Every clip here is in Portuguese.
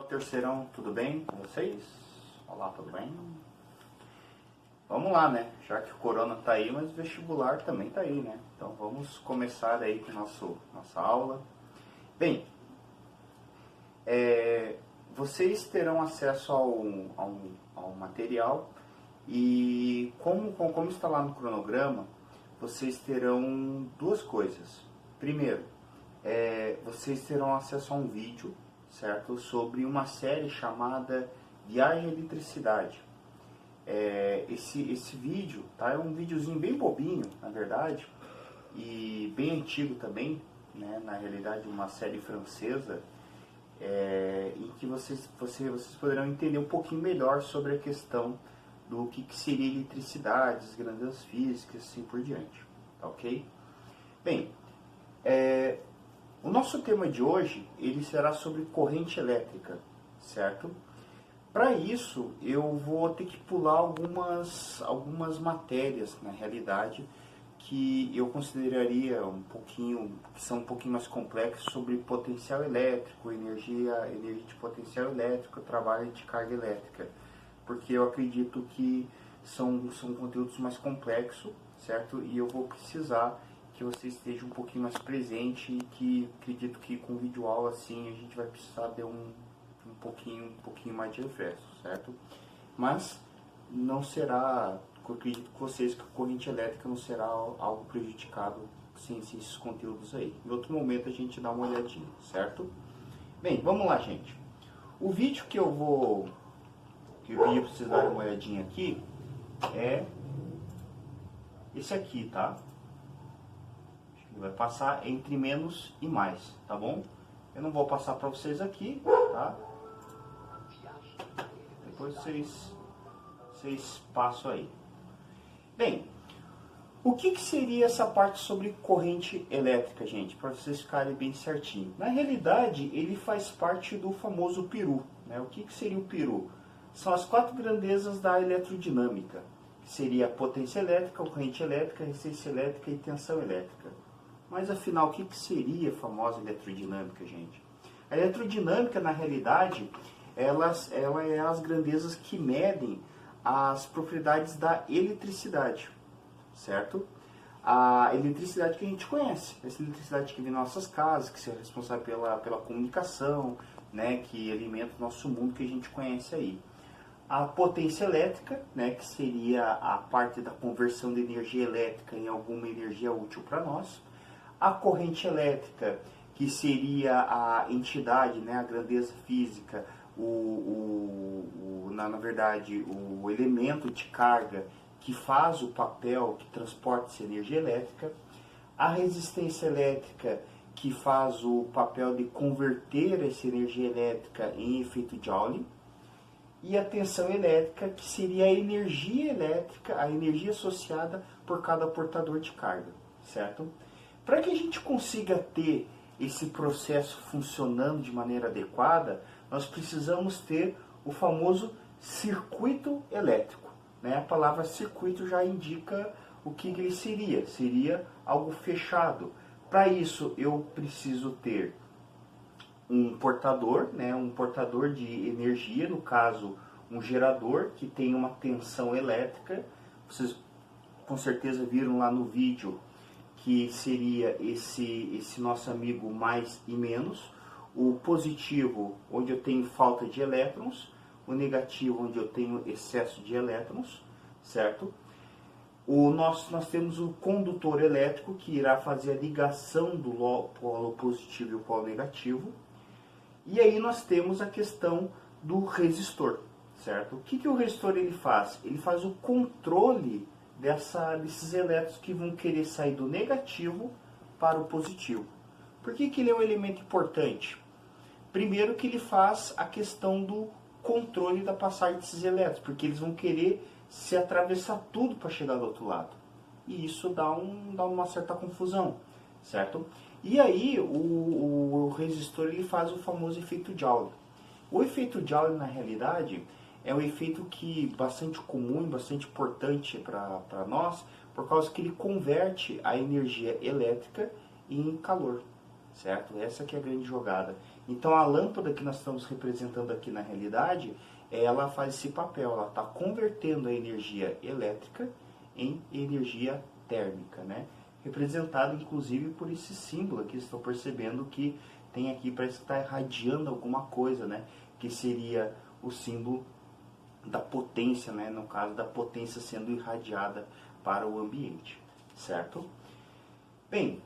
Terceirão, tudo bem com vocês? Olá, tudo bem? Vamos lá, né? Já que o corona tá aí, mas o vestibular também tá aí, né? Então vamos começar aí com nossa aula. Bem, vocês terão acesso ao material e como está lá no cronograma, vocês terão duas coisas. Primeiro, vocês terão acesso a um vídeo, certo? Sobre uma série chamada Viagem à Eletricidade. Esse vídeo, tá? É um videozinho bem bobinho, na verdade, e bem antigo também, né? Na realidade, uma série francesa, em que vocês poderão entender um pouquinho melhor sobre a questão do que seria eletricidade, as grandezas físicas, assim por diante, tá ok? Bem, o nosso tema de hoje, ele será sobre corrente elétrica, certo? Para isso, eu vou ter que pular algumas matérias, na realidade, que eu consideraria que são um pouquinho mais complexas, sobre potencial elétrico, energia de potencial elétrico, trabalho de carga elétrica, porque eu acredito que são conteúdos mais complexos, certo? E eu vou precisar que você esteja um pouquinho mais presente e que acredito que com vídeo aula assim a gente vai precisar de um pouquinho mais de refresco, certo? Mas não será, eu acredito com vocês que a corrente elétrica não será algo prejudicado sem esses conteúdos aí. Em outro momento a gente dá uma olhadinha, certo? Bem, vamos lá, gente. O vídeo que eu pedi para vocês darem uma olhadinha aqui é esse aqui, tá? Vai passar entre menos e mais, tá bom? Eu não vou passar para vocês aqui, tá? Depois vocês passam aí. Bem, o que seria essa parte sobre corrente elétrica, gente? Para vocês ficarem bem certinho. Na realidade, ele faz parte do famoso peru, né? O que seria o peru? São as 4 grandezas da eletrodinâmica, que seria a potência elétrica, corrente elétrica, resistência elétrica e tensão elétrica. Mas afinal, o que seria a famosa eletrodinâmica, gente? A eletrodinâmica, na realidade, ela é as grandezas que medem as propriedades da eletricidade, certo? A eletricidade que a gente conhece, essa eletricidade que vem nas nossas casas, que é responsável pela comunicação, né, que alimenta o nosso mundo que a gente conhece aí. A potência elétrica, né, que seria a parte da conversão de energia elétrica em alguma energia útil para nós. A corrente elétrica, que seria a entidade, né, a grandeza física, na verdade, o elemento de carga que faz o papel, que transporta essa energia elétrica. A resistência elétrica, que faz o papel de converter essa energia elétrica em efeito Joule. E a tensão elétrica, que seria a energia elétrica, a energia associada por cada portador de carga, certo? Para que a gente consiga ter esse processo funcionando de maneira adequada, nós precisamos ter o famoso circuito elétrico, né? A palavra circuito já indica o que ele seria. Seria algo fechado. Para isso, eu preciso ter um portador, né? Um portador de energia, no caso, um gerador que tem uma tensão elétrica. Vocês com certeza viram lá no vídeo que seria esse nosso amigo mais e menos, o positivo, onde eu tenho falta de elétrons, o negativo, onde eu tenho excesso de elétrons, certo? Nós temos o condutor elétrico, que irá fazer a ligação do polo positivo e o polo negativo, e aí nós temos a questão do resistor, certo? O que o resistor ele faz? Ele faz o controle desses elétrons que vão querer sair do negativo para o positivo. Por que ele é um elemento importante? Primeiro que ele faz a questão do controle da passagem desses elétrons, porque eles vão querer se atravessar tudo para chegar do outro lado. E isso dá uma certa confusão, certo? E aí o resistor ele faz o famoso efeito Joule. O efeito Joule, na realidade, é um efeito que bastante comum, bastante importante para nós, por causa que ele converte a energia elétrica em calor, certo? Essa que é a grande jogada. Então a lâmpada que nós estamos representando aqui na realidade, ela faz esse papel, ela está convertendo a energia elétrica em energia térmica, né? Representado inclusive por esse símbolo aqui, estão percebendo que tem aqui, parece que está irradiando alguma coisa, né? Que seria o símbolo da potência, né? No caso da potência sendo irradiada para o ambiente, certo? Bem,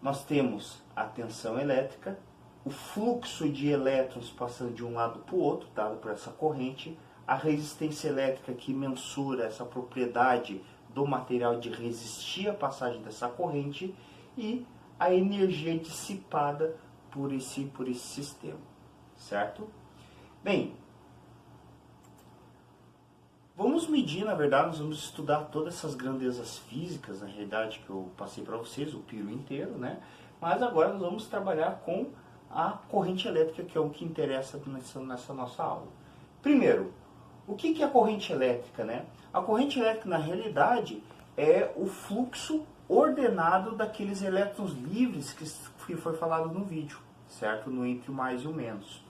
nós temos a tensão elétrica, o fluxo de elétrons passando de um lado para o outro, dado por essa corrente, a resistência elétrica que mensura essa propriedade do material de resistir à passagem dessa corrente e a energia dissipada por esse sistema, certo? Bem, vamos medir, na verdade, nós vamos estudar todas essas grandezas físicas, na realidade, que eu passei para vocês, o piro inteiro, né? Mas agora nós vamos trabalhar com a corrente elétrica, que é o que interessa nessa nossa aula. Primeiro, o que é a corrente elétrica, né? A corrente elétrica, na realidade, é o fluxo ordenado daqueles elétrons livres que foi falado no vídeo, certo? No entre o mais e o menos.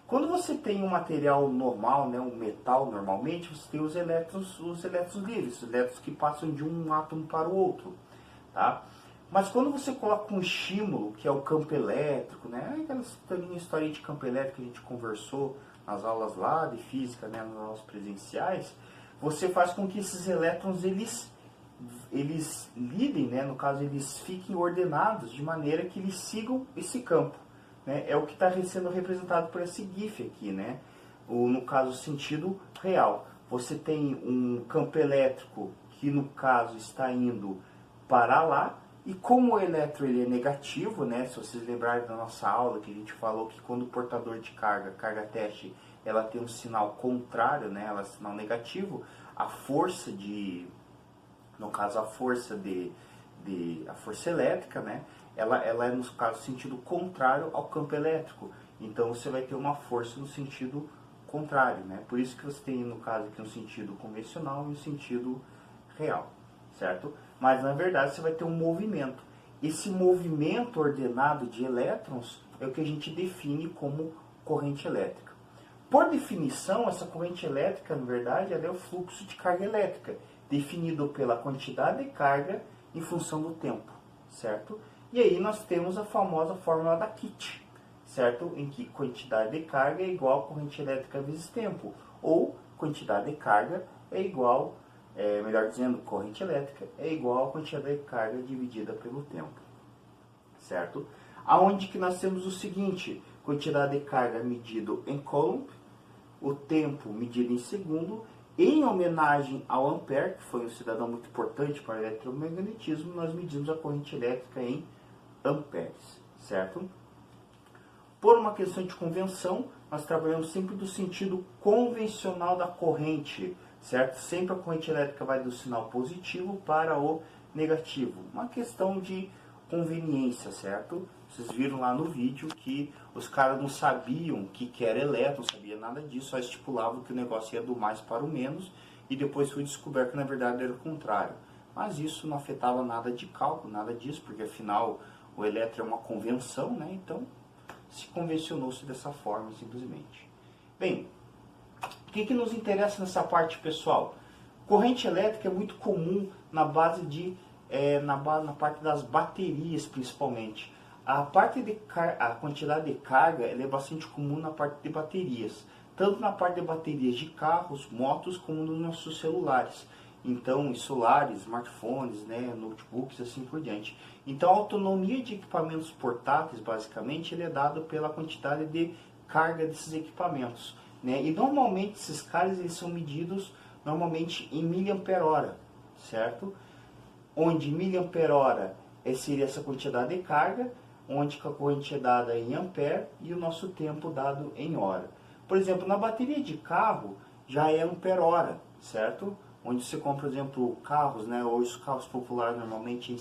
Quando você tem um material normal, né, um metal normalmente, você tem os elétrons livres, os elétrons que passam de um átomo para o outro, tá? Mas quando você coloca um estímulo, que é o campo elétrico, né, aquela história de campo elétrico que a gente conversou nas aulas lá de física, né, nas aulas presenciais, você faz com que esses elétrons eles lidem, né, no caso eles fiquem ordenados de maneira que eles sigam esse campo. Né, é o que está sendo representado por esse GIF aqui, né? No caso, sentido real. Você tem um campo elétrico que, no caso, está indo para lá, e como o elétron ele é negativo, né? Se vocês lembrarem da nossa aula, que a gente falou que quando o portador de carga teste, ela tem um sinal contrário, né? Ela é sinal negativo, a força no caso, a força elétrica, né? Ela é, no caso, sentido contrário ao campo elétrico. Então, você vai ter uma força no sentido contrário, né? Por isso que você tem, no caso, aqui um sentido convencional e um sentido real, certo? Mas, na verdade, você vai ter um movimento. Esse movimento ordenado de elétrons é o que a gente define como corrente elétrica. Por definição, essa corrente elétrica, na verdade, ela é o fluxo de carga elétrica, definido pela quantidade de carga em função do tempo, certo? E aí nós temos a famosa fórmula da Kitt, certo? Em que quantidade de carga é igual a corrente elétrica vezes tempo, ou quantidade de carga é igual, melhor dizendo, corrente elétrica é igual a quantidade de carga dividida pelo tempo, certo? Aonde que nós temos o seguinte, quantidade de carga medido em Coulomb, o tempo medido em segundo, em homenagem ao Ampère, que foi um cidadão muito importante para o eletromagnetismo, nós medimos a corrente elétrica em amperes, certo? Por uma questão de convenção, nós trabalhamos sempre do sentido convencional da corrente, certo? Sempre a corrente elétrica vai do sinal positivo para o negativo. Uma questão de conveniência, certo? Vocês viram lá no vídeo que os caras não sabiam o que era elétron, não sabia nada disso, só estipulavam que o negócio ia do mais para o menos, e depois foi descoberto que na verdade era o contrário. Mas isso não afetava nada de cálculo, nada disso, porque afinal o elétron é uma convenção, né? Então se convencionou-se dessa forma simplesmente. Bem, o que nos interessa nessa parte, pessoal? Corrente elétrica é muito comum na base na parte das baterias, principalmente. A quantidade de carga ela é bastante comum na parte de baterias, tanto na parte de baterias de carros, motos, como nos nossos celulares. Então, celulares, smartphones, né, notebooks, assim por diante. Então, a autonomia de equipamentos portáteis, basicamente, ele é dado pela quantidade de carga desses equipamentos, né? E normalmente esses caras eles são medidos normalmente em miliampere-hora, certo? Onde miliampere-hora seria essa quantidade de carga, onde a corrente é dada em ampere e o nosso tempo dado em hora. Por exemplo, na bateria de carro já é ampere-hora, certo? Onde você compra, por exemplo, carros, né? Hoje os carros populares normalmente em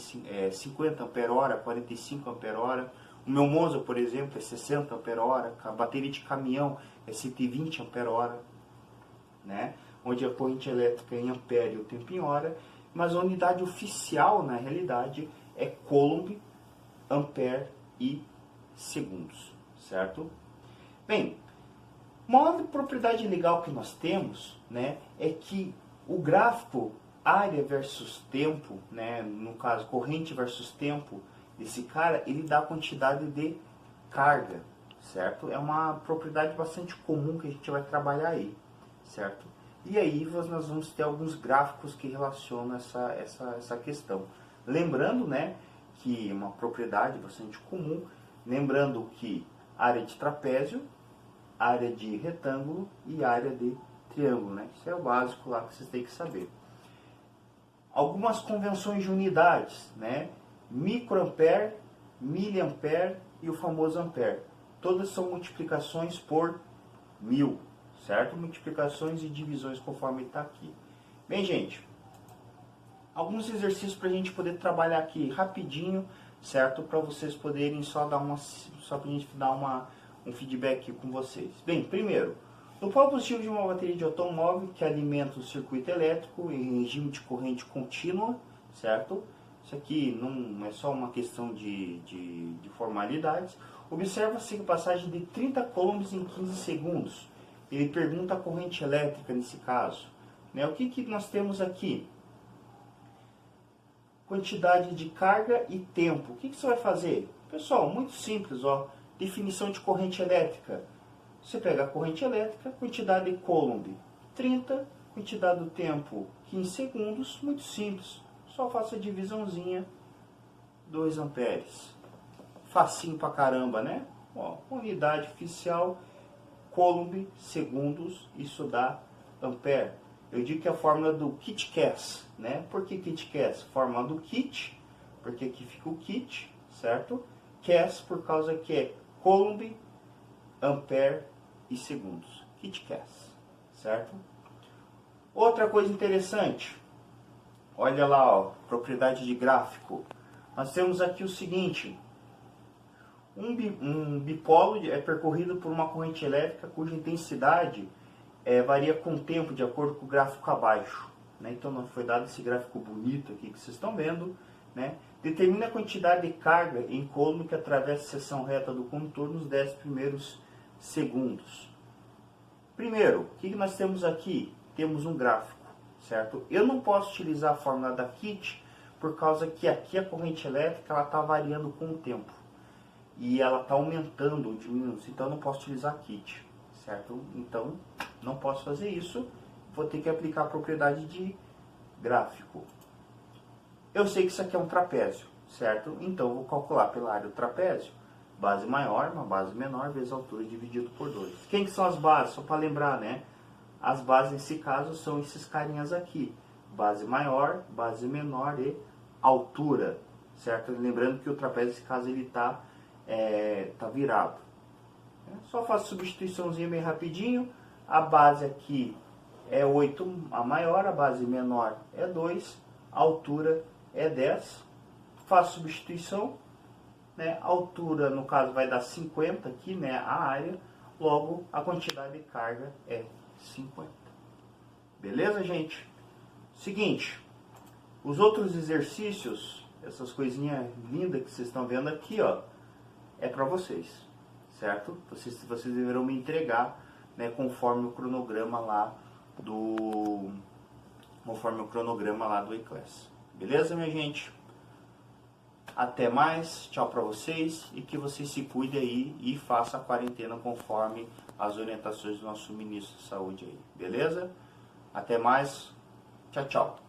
50 ampere-hora, 45 ampere-hora. O meu Monza, por exemplo, é 60 ampere-hora. A bateria de caminhão é 120 ampere-hora, né? Onde a corrente elétrica é em ampere e o tempo em hora. Mas a unidade oficial, na realidade, é Coulomb, ampere e segundos, certo? Bem, uma outra propriedade legal que nós temos, né, é que o gráfico área versus tempo, né, no caso corrente versus tempo, esse cara, ele dá a quantidade de carga, certo? É uma propriedade bastante comum que a gente vai trabalhar aí, certo? E aí nós vamos ter alguns gráficos que relacionam essa questão. Lembrando, né, que é uma propriedade bastante comum, lembrando que área de trapézio, área de retângulo e área de triângulo, né? Isso é o básico lá que vocês têm que saber. Algumas convenções de unidades, né? Microampere, miliampere e o famoso ampere. Todas são multiplicações por 1000, certo? Multiplicações e divisões conforme está aqui. Bem, gente, alguns exercícios para a gente poder trabalhar aqui rapidinho, certo? Para vocês poderem só para a gente dar um feedback aqui com vocês. Bem, primeiro, no polo positivo de uma bateria de automóvel que alimenta o circuito elétrico em regime de corrente contínua, certo? Isso aqui não é só uma questão de formalidades. Observa-se a passagem de 30 coulombs em 15 segundos. Ele pergunta a corrente elétrica nesse caso, né? O que nós temos aqui? Quantidade de carga e tempo. O que você vai fazer? Pessoal, muito simples, ó. Definição de corrente elétrica. Você pega a corrente elétrica, quantidade de coulomb 30, quantidade do tempo 15 segundos, muito simples. Só faça a divisãozinha, 2 amperes. Facinho pra caramba, né? Ó, unidade oficial, coulomb, segundos, isso dá ampere. Eu digo que é a fórmula do KiT-Cass, né? Por que KiT-Cass? Fórmula do kit, porque aqui fica o kit, certo? Cass por causa que é coulomb, ampere e segundos. KiT-Cass, certo? Outra coisa interessante, olha lá, ó, propriedade de gráfico. Nós temos aqui o seguinte, um bipolo é percorrido por uma corrente elétrica cuja intensidade varia com o tempo, de acordo com o gráfico abaixo, né? Então, não foi dado esse gráfico bonito aqui que vocês estão vendo, né? Determina a quantidade de carga em coulomb que atravessa a seção reta do condutor nos 10 primeiros segundos. Primeiro, o que nós temos aqui? Temos um gráfico, certo? Eu não posso utilizar a fórmula da KiT, por causa que aqui a corrente elétrica ela está variando com o tempo. E ela está aumentando ou diminuindo, então eu não posso utilizar a KiT, certo? Então, não posso fazer isso, vou ter que aplicar a propriedade de gráfico. Eu sei que isso aqui é um trapézio, certo? Então, eu vou calcular pela área do trapézio, base maior, uma base menor, vezes a altura dividido por 2. Quem que são as bases? Só para lembrar, né? As bases, nesse caso, são esses carinhas aqui. Base maior, base menor e altura, certo? Lembrando que o trapézio, nesse caso, ele tá virado. Só faço substituiçãozinha bem rapidinho. A base aqui é 8, a maior, a base menor é 2, a altura é 10. Faço substituição, né? A altura, no caso, vai dar 50 aqui, né? A área, logo a quantidade de carga é 50. Beleza, gente? Seguinte, os outros exercícios, essas coisinhas lindas que vocês estão vendo aqui, ó, é para vocês, certo? Vocês deverão me entregar, né, conforme o cronograma lá do E-Class. Beleza, minha gente? Até mais, tchau para vocês e que vocês se cuidem aí e façam a quarentena conforme as orientações do nosso ministro de saúde aí, beleza? Até mais, tchau, tchau.